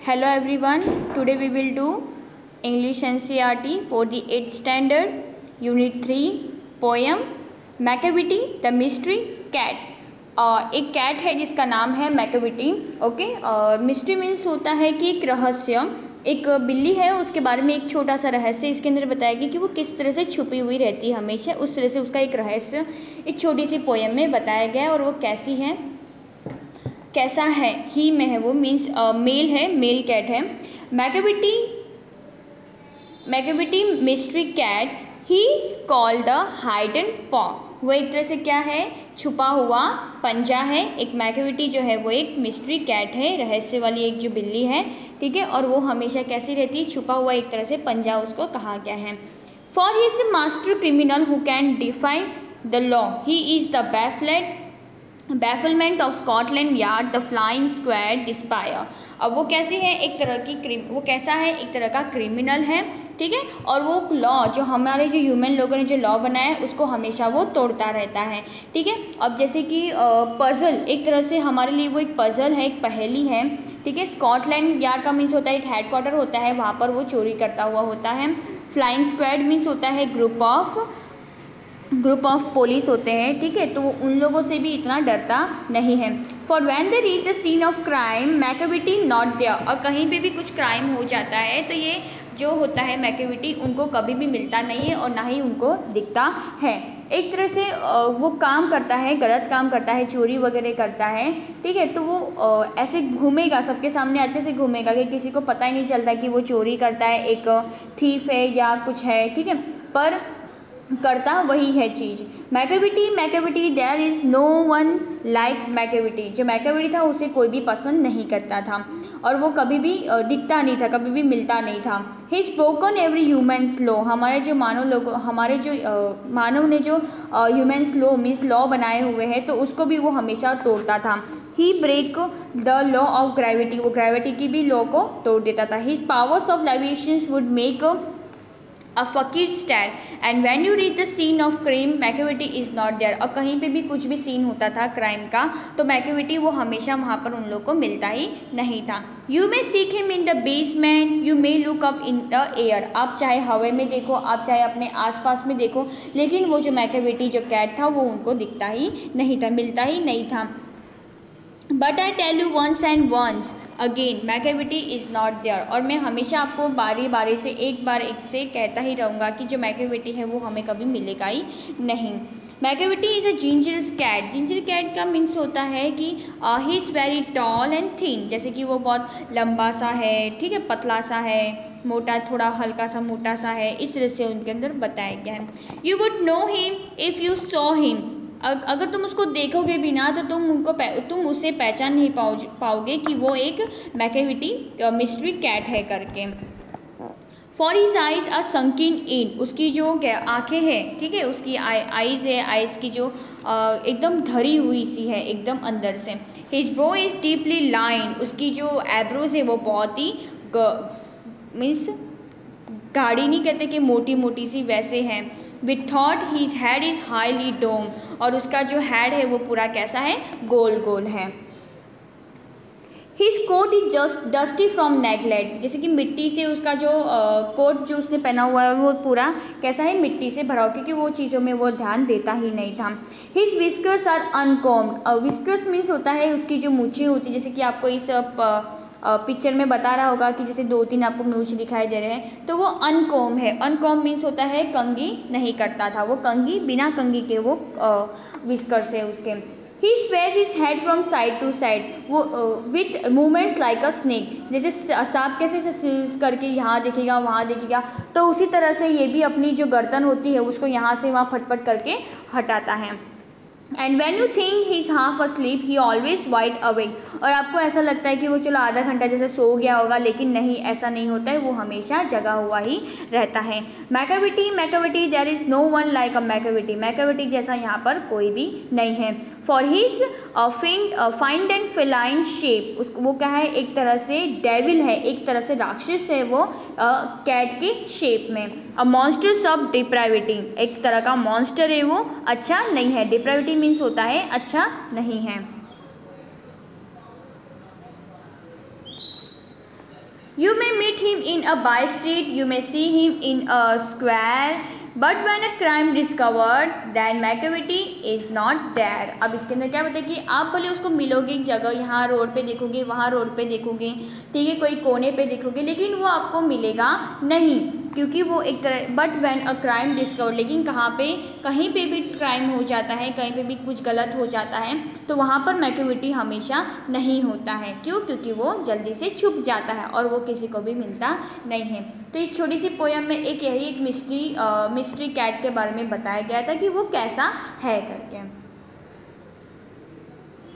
Hello everyone, today we will do English NCERT for the 8th standard, Unit 3, poem Macavity the mystery cat. एक cat है जिसका नाम है Macavity. Okay, mystery means होता है कि एक रहस्य, एक बिल्ली है उसके बारे में एक छोटा सा रहस्य इसके अंदर बताया गया कि वो किस तरह से छुपी हुई रहती है हमेशा, उस तरह से उसका एक रहस्य एक छोटी सी पोएम में बताया गया है। और वो कैसी है, कैसा है, ही में है, वो मीन्स मेल है, मेल कैट है। Macavity mystery cat he is called the hidden paw. वो एक तरह से क्या है, छुपा हुआ पंजा है। एक मैकेविटी जो है वो एक मिस्ट्री कैट है, रहस्य वाली एक जो बिल्ली है, ठीक है। और वो हमेशा कैसी रहती है, छुपा हुआ एक तरह से पंजा उसको कहा गया है। For he is a master criminal who can DeFi the law, he is the बैफलमेंट of Scotland yard, the flying squad डिस्पायर। अब वो कैसी है, एक तरह की वो कैसा है, एक तरह का क्रिमिनल है, ठीक है। और वो लॉ जो हमारे जो ह्यूमन लोगों ने जो लॉ बनाया है उसको हमेशा वो तोड़ता रहता है, ठीक है। अब जैसे कि पजल, एक तरह से हमारे लिए वो एक पजल है, एक पहेली है, ठीक है। स्कॉटलैंड यार्ड का मीन्स होता है एक हेडक्वार्टर होता है, वहाँ पर वो चोरी करता हुआ होता है। फ्लाइंग स्क्वाड मीन्स होता है ग्रुप ऑफ पुलिस होते हैं, ठीक है। तो वो उन लोगों से भी इतना डरता नहीं है। For when they reach the scene of crime Macavity not there. और कहीं पे भी कुछ क्राइम हो जाता है तो ये जो होता है मैकेविटी उनको कभी भी मिलता नहीं है और ना ही उनको दिखता है। एक तरह से वो काम करता है, गलत काम करता है, चोरी वगैरह करता है, ठीक है। तो वो ऐसे घूमेगा, सबके सामने अच्छे से घूमेगा कि किसी को पता ही नहीं चलता कि वो चोरी करता है, एक थीफ है या कुछ है, ठीक है। पर करता वही है चीज़। Macavity there is no one like Macavity. जो मैकेविटी था उसे कोई भी पसंद नहीं करता था और वो कभी भी दिखता नहीं था, कभी भी मिलता नहीं था। ही स्पोकन एवरी ह्यूमन्स लॉ। हमारे जो मानव ने जो ह्यूमन्स लॉ मीन्स लॉ बनाए हुए हैं तो उसको भी वो हमेशा तोड़ता था। ही break the law of gravity. वो ग्रेविटी की भी लॉ को तोड़ देता था। His powers of लेविएशंस would make a fakir stand and when you reach the scene of crime Macavity is not there. और कहीं पे भी कुछ भी सीन होता था क्राइम का तो मैकेविटी वो हमेशा वहाँ पर उन लोग को मिलता ही नहीं था। You may seek him in the basement, you may look up in the air. आप चाहे हवा में देखो, आप चाहे अपने आसपास में देखो, लेकिन वो जो मैकेविटी जो कैट था वो उनको दिखता ही नहीं था, मिलता ही नहीं था। But I tell you once and once again Macavity is not there. और मैं हमेशा आपको बारी बारी से एक से कहता ही रहूँगा कि जो मैकेविटी है वो हमें कभी मिलेगा ही नहीं। Macavity is a जिंजरस cat. Ginger cat का मीन्स होता है कि he is very tall and thin. जैसे कि वो बहुत लंबा सा है, ठीक है, पतला सा है, मोटा, थोड़ा हल्का सा मोटा सा है, इस तरह से उनके अंदर बताया गया है। You would know him if you saw him. अगर तुम उसको देखोगे भी ना तो तुम उसे पहचान नहीं पाओगे कि वो एक मैकेविटी मिस्ट्री कैट है करके। फॉर हिज आइज आर संकिन इन। उसकी जो आँखें हैं, ठीक है, उसकी आइज़ है, आइज़ की जो एकदम धरी हुई सी है एकदम अंदर से। His bro is deeply line. उसकी जो एब्रोज है वो बहुत ही मीन्स गाढ़ी नहीं कहते कि मोटी मोटी सी, वैसे हैं। With thought his head is highly डोम। और उसका जो हेड है वो पूरा कैसा है, गोल गोल है। His coat is just dusty from neglect. जैसे कि मिट्टी से उसका जो कोट जो उसने पहना हुआ है वो पूरा कैसा है, मिट्टी से भरा हुआ, क्योंकि वो चीज़ों में वो ध्यान देता ही नहीं था। His whiskers are अनकॉम्ड। Whiskers means होता है उसकी जो मूछें होती है, जैसे कि आपको इस पिक्चर में बता रहा होगा कि जैसे 2-3 आपको मूछ दिखाई दे रहे हैं तो वो अनकॉम है। अनकॉम मीन्स होता है कंघी नहीं करता था, वो कंघी बिना कंघी के वो विस्कर्स है उसके। ही Suez his head from side to side, वो with movements like a snake. जैसे सांप कैसे स्विज करके यहाँ देखेगा वहाँ देखेगा, तो उसी तरह से ये भी अपनी जो गर्दन होती है उसको यहाँ से वहाँ फटफट करके हटाता है। And when you think he is half asleep he always wide awake. और आपको ऐसा लगता है कि वो चलो आधा घंटा जैसे सो गया होगा, लेकिन नहीं, ऐसा नहीं होता है, वो हमेशा जगा हुआ ही रहता है। Macavity there is no one like a Macavity. Macavity जैसा यहाँ पर कोई भी नहीं है। For his find and feline shape. उसको वो क्या है, एक तरह से डेविल है, एक तरह से राक्षस है वो कैट के शेप में। अ मॉन्स्टर्स ऑफ डिप्राविटी। एक तरह का मॉन्स्टर है वो, अच्छा नहीं है। डिप्राविटी मीन्स होता है अच्छा नहीं है। You may meet him in a by street, you may see him in a square, but when a crime discovered, then McAvity is not there. अब इसके अंदर क्या बताया कि आप भले उसको मिलोगे एक जगह, यहाँ रोड पे देखोगे, वहाँ रोड पे देखोगे, ठीक है, कोई कोने पे देखोगे, लेकिन वो आपको मिलेगा नहीं, क्योंकि वो एक तरह but when a crime discover, लेकिन कहाँ पे, कहीं पे भी क्राइम हो जाता है, कहीं पे भी कुछ गलत हो जाता है, तो वहाँ पर मैकेविटी हमेशा नहीं होता है। क्यों? क्योंकि वो जल्दी से छुप जाता है और वो किसी को भी मिलता नहीं है। तो इस छोटी सी पोयम में एक मिस्ट्री कैट के बारे में बताया गया था कि वो कैसा है करके।